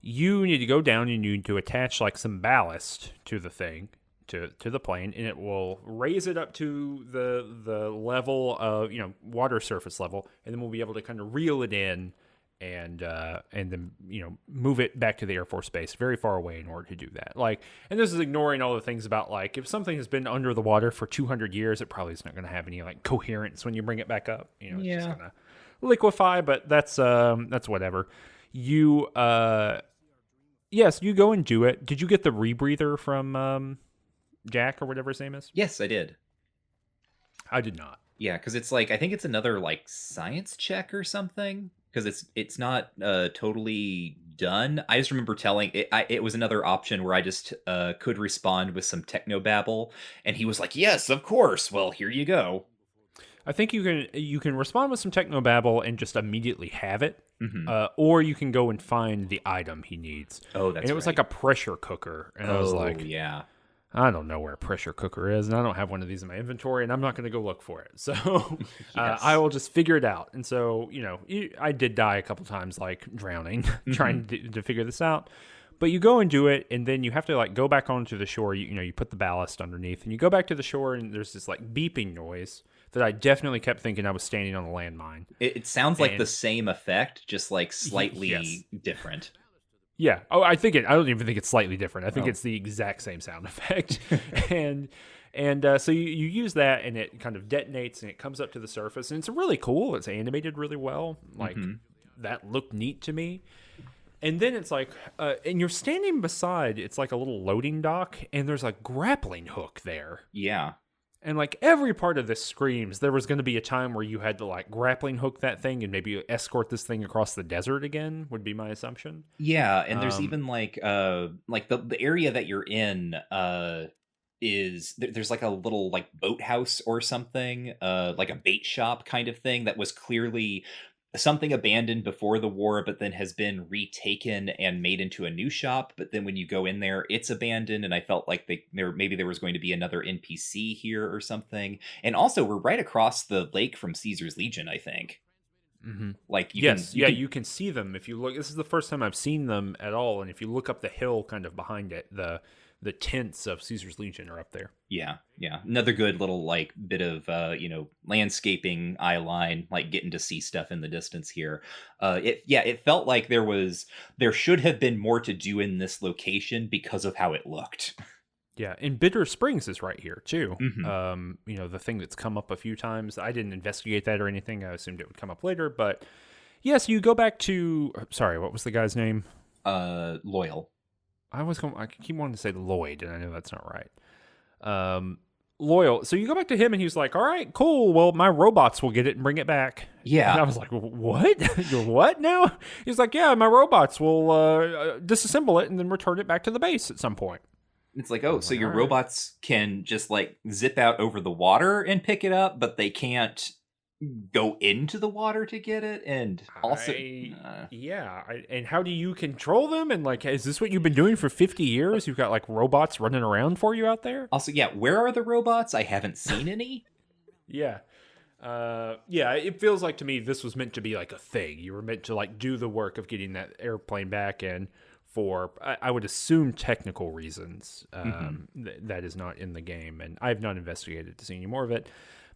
you need to go down and you need to attach like some ballast to the thing, to the plane, and it will raise it up to the level of water surface level, and then we'll be able to kind of reel it in. And then move it back to the Air Force Base very far away in order to do that. And this is ignoring all the things about if something has been under the water for 200 years, it probably is not going to have any coherence when you bring it back up. It's just going to liquefy. But that's whatever. You yes, you go and do it. Did you get the rebreather from Jack or whatever his name is? Yes, I did. I did not. Yeah, because it's I think it's another science check or something. Because it's not totally done. I just remember telling it was another option where I just could respond with some technobabble, and he was like, "Yes, of course. Well, here you go." I think you can respond with some technobabble and just immediately have it, or you can go and find the item he needs. Oh, that's and it was like a pressure cooker, and I was like, yeah. I don't know where a pressure cooker is, and I don't have one of these in my inventory, and I'm not going to go look for it. So I will just figure it out. And so, I did die a couple times, drowning, trying to figure this out. But you go and do it, and then you have to, go back onto the shore. You put the ballast underneath, and you go back to the shore, and there's this, beeping noise that I definitely kept thinking I was standing on a landmine. It sounds like the same effect, just, slightly different. Yeah. Oh, I don't even think it's slightly different. I think it's the exact same sound effect. and so you use that, and it kind of detonates, and it comes up to the surface, and it's really cool. It's animated really well. That looked neat to me. And then it's like, and you're standing beside, it's like a little loading dock, and there's a grappling hook there. Yeah. And like every part of this screams there was going to be a time where you had to like grappling hook that thing and maybe escort this thing across the desert again, would be my assumption. Yeah, and there's Um, even like the area that you're in there's like a little like boathouse or something, like a bait shop kind of thing that was clearly something abandoned before the war, but then has been retaken and made into a new shop. But then when you go in there, it's abandoned, and I felt like maybe there was going to be another NPC here or something. And also, we're right across the lake from Caesar's Legion, I think. mhm. Like Yes, you yeah, can you can see them if you look. This is the first time I've seen them at all, and if you look up the hill kind of behind it, the tents of Caesar's Legion are up there. Yeah, yeah. Another good little like bit of landscaping eye line, like getting to see stuff in the distance here. It felt like there should have been more to do in this location because of how it looked. Yeah, and Bitter Springs is right here too. Hmm. The thing that's come up a few times. I didn't investigate that or anything. I assumed it would come up later, but yes, you go back to. Sorry, what was the guy's name? Loyal. I keep wanting to say Lloyd, and I know that's not right. Loyal. So you go back to him, and he's like, "All right, cool. Well, my robots will get it and bring it back." And I Yeah. was like, "What? You're what now?" He's like, "Yeah, my robots will disassemble it and then return it back to the base at some point." It's like, I oh, was so like, your "All right." robots can just like zip out over the water and pick it up, but they can't go into the water to get it. And also, I uh, yeah, and how do you control them? And like, is this what you've been doing for 50 years? You've got like robots running around for you out there? yeah, where are the robots? I haven't seen any. Yeah. Yeah, it feels like to me this was meant to be like a thing. You were meant to like do the work of getting that airplane back in for, I would assume, technical reasons. Hmm. That is not in the game, and I've not investigated to see any more of it.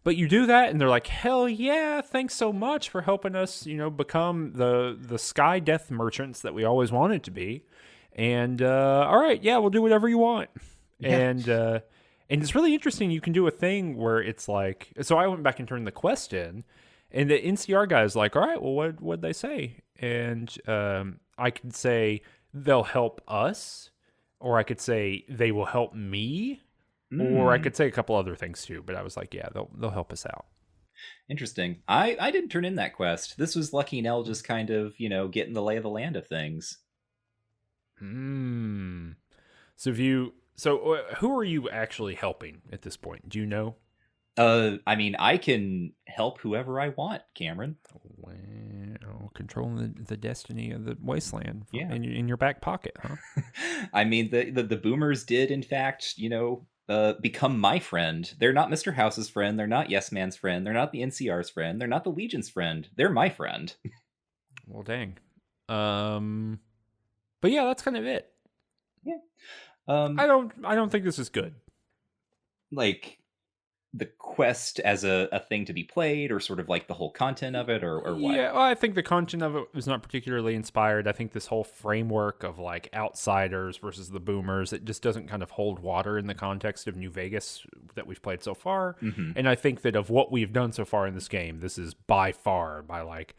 But you do that, and they're like, "Hell yeah! Thanks so much for helping us, become the sky death merchants that we always wanted to be." And all right, yeah, we'll do whatever you want. Yeah. And it's really interesting. You can do a thing where it's like, so I went back and turned the quest in, and the NCR guy is like, "All right, well, what'd they say?" And I could say they'll help us, or I could say they will help me, or I Mm, could say a couple other things too. But I was like, yeah, they'll help us out. interesting. I didn't turn in that quest. This was Lucky Nell just kind of, getting the lay of the land of things. Hmm. So who are you actually helping at this point? Do you know? I mean, I can help whoever I want, Cameron. Well, controlling the destiny of the wasteland Yeah. in your back pocket, huh? I mean, the boomers did, in fact, become my friend. They're not Mr. House's friend. They're not Yes Man's friend. They're not the NCR's friend. They're not the Legion's friend. They're my friend. Well, dang. Um, but yeah, that's kind of it. Yeah. I don't think this is good. Like the quest as a thing to be played, or sort of like the whole content of it, or what? Yeah, well, I think the content of it was not particularly inspired. I think this whole framework of like outsiders versus the boomers, it just doesn't kind of hold water in the context of New Vegas that we've played so far. Hmm. And I think that of what we've done so far in this game, this is by far, by like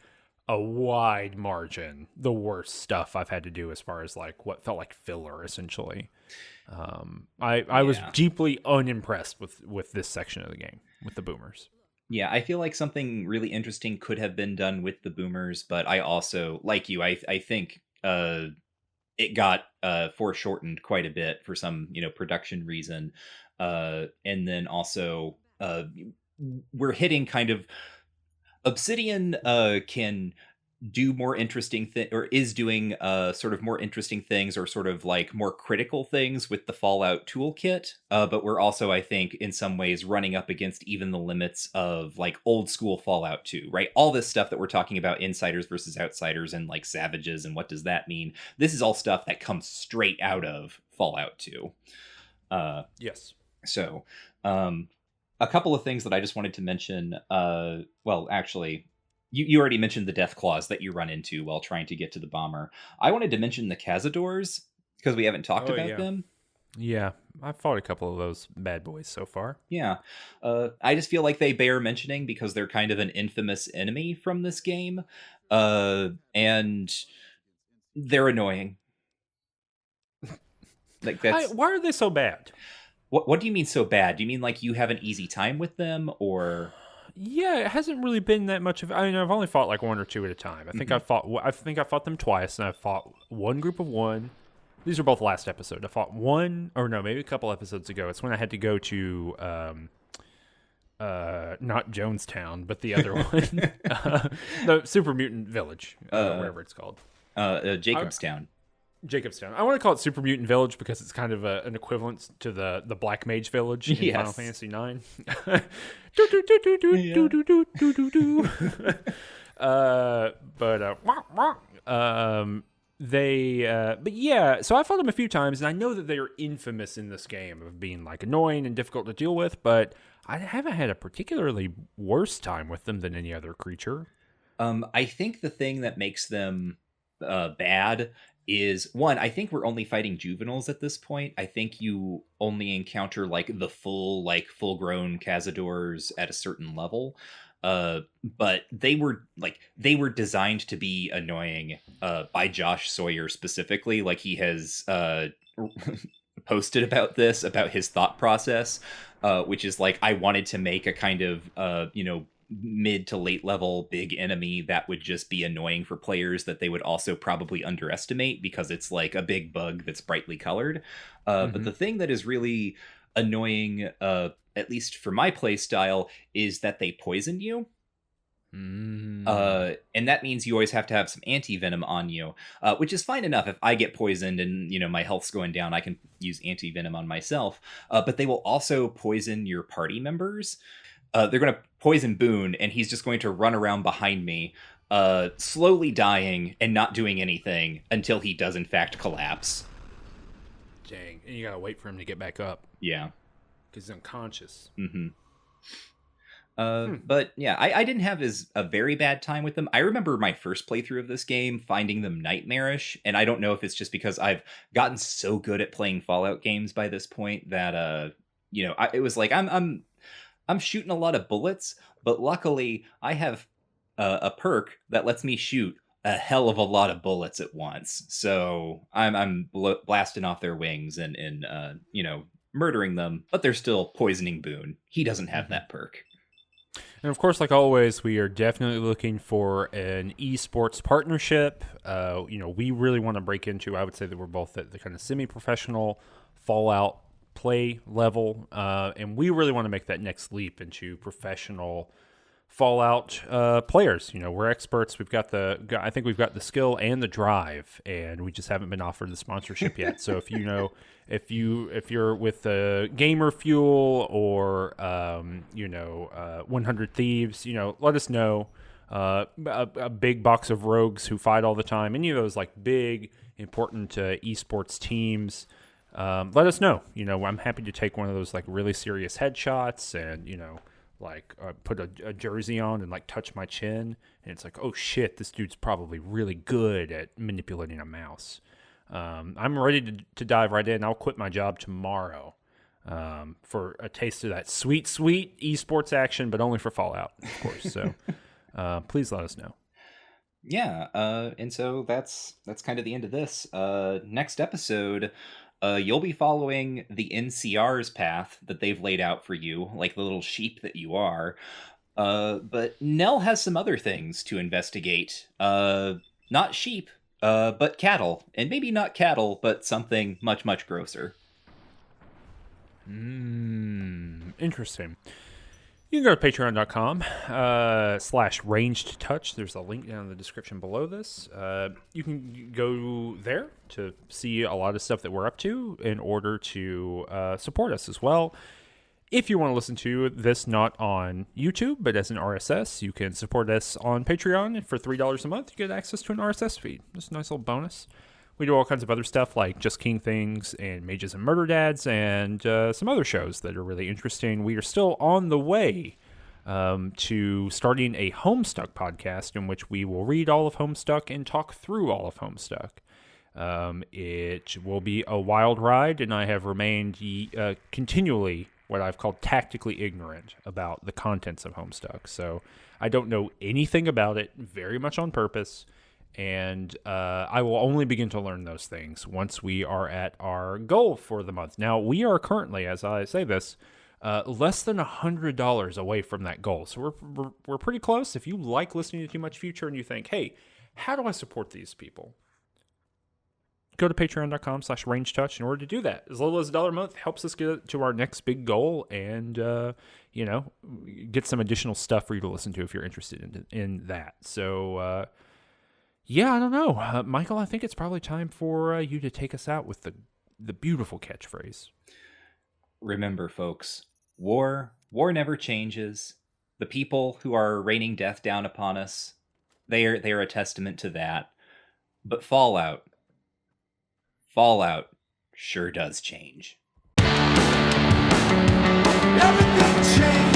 a wide margin, the worst stuff I've had to do as far as like what felt like filler, essentially. I was Yeah. deeply unimpressed with this section of the game with the boomers. Yeah, I feel like something really interesting could have been done with the boomers, but I also, like you, I think it got foreshortened quite a bit for some, production reason. And then also we're hitting kind of Obsidian can do more interesting or is doing sort of more interesting things, or sort of like more critical things with the Fallout toolkit, but we're also, I think, in some ways running up against even the limits of like old school Fallout 2, right? All this stuff that we're talking about, insiders versus outsiders and like savages and what does that mean, this is all stuff that comes straight out of Fallout 2. uh Yes. so um a couple of things that I just wanted to mention. Well, actually, you already mentioned the death claws that you run into while trying to get to the bomber. I wanted to mention the Cazadors because we haven't talked Oh about yeah. them. Yeah, I've fought a couple of those bad boys so far. Yeah. I just feel like they bear mentioning because they're kind of an infamous enemy from this game. And They're annoying. Like that's Why are they so bad? what do you mean so bad? Do you mean like you have an easy time with them, or Yeah, it hasn't really been that much of. I mean, I've only fought like one or two at a time. Mhm. I think I fought them twice, and I fought one group of one. These are both last episode. I fought one, or no, maybe a couple episodes ago. It's when I had to go to not Jonestown, but the other one, the Super Mutant Village, wherever it's called. Jacobstown? Jacobstown. I want to call it Super Mutant Village because it's kind of an equivalent to the Black Mage Village in Final Yes. Fantasy IX. Yeah. But yeah, so I fought them a few times, and I know that they are infamous in this game of being like annoying and difficult to deal with, but I haven't had a particularly worse time with them than any other creature. I think the thing that makes them bad is one. I think we're only fighting juveniles at this point. I think you only encounter like the full grown Cazadors at a certain level. But they were designed to be annoying by Josh Sawyer specifically. Like he has posted about his thought process, which is like I wanted to make a kind of mid to late level big enemy that would just be annoying for players that they would also probably underestimate because it's like a big bug that's brightly colored. But the thing that is really annoying, at least for my play style, is that they poison you. And that means you always have to have some anti-venom on you, which is fine enough. If I get poisoned and my health's going down, I can use anti-venom on myself. But they will also poison your party members. They're going to poison Boone, and he's just going to run around behind me, slowly dying and not doing anything until he does in fact collapse. Dang, and you gotta wait for him to get back up Yeah. because he's unconscious. Mm-hmm. But yeah, I didn't have a very bad time with them. I remember my first playthrough of this game finding them nightmarish, and I don't know if it's just because I've gotten so good at playing Fallout games by this point that it was like I'm shooting a lot of bullets, but luckily I have a perk that lets me shoot a hell of a lot of bullets at once. So I'm blasting off their wings and murdering them, but they're still poisoning Boone. He doesn't have that perk. And of course, like always, we are definitely looking for an esports partnership. We really want to break into. I would say that we're both at the kind of semi-professional Fallout play level, and we really want to make that next leap into professional Fallout players. We're experts. I think we've got the skill and the drive, and we just haven't been offered the sponsorship yet. So if you're with Gamer Fuel or 100 Thieves, let us know. A big box of rogues who fight all the time. Any of those like big important esports teams. Let us know. I'm happy to take one of those like really serious headshots and put a jersey on and like touch my chin, and it's like, oh shit, this dude's probably really good at manipulating a mouse. I'm ready to dive right in. I'll quit my job tomorrow for a taste of that sweet esports action, but only for Fallout, of course. So please let us know. Yeah, and so that's kind of the end of this. Next episode, you'll be following the NCR's path that they've laid out for you, like the little sheep that you are. But Nell has some other things to investigate. Not sheep, but cattle. And maybe not cattle, but something much, much grosser. Interesting. You can go to patreon.com/rangedtouch. There's a link down in the description below this. You can go there to see a lot of stuff that we're up to in order to support us as well. If you want to listen to this not on YouTube, but as an RSS, you can support us on Patreon. For $3 a month, you get access to an RSS feed. Just a nice little bonus. We do all kinds of other stuff like Just King Things and Mages and Murder Dads and some other shows that are really interesting. We are still on the way to starting a Homestuck podcast in which we will read all of Homestuck and talk through all of Homestuck. It will be a wild ride, and I have remained continually what I've called tactically ignorant about the contents of Homestuck. So I don't know anything about it, very much on purpose. And I will only begin to learn those things once we are at our goal for the month. Now, we are currently, as I say this, less than $100 away from that goal. So we're pretty close. If you like listening to Too Much Future and you think, hey, how do I support these people? Go to patreon.com/rangetouch in order to do that. As little as $1 a month helps us get to our next big goal and, get some additional stuff for you to listen to if you're interested in that. So, yeah, I don't know. Michael, I think it's probably time for you to take us out with the beautiful catchphrase. Remember, folks, war never changes. The people who are raining death down upon us, they are a testament to that. But Fallout sure does change. Everything changed.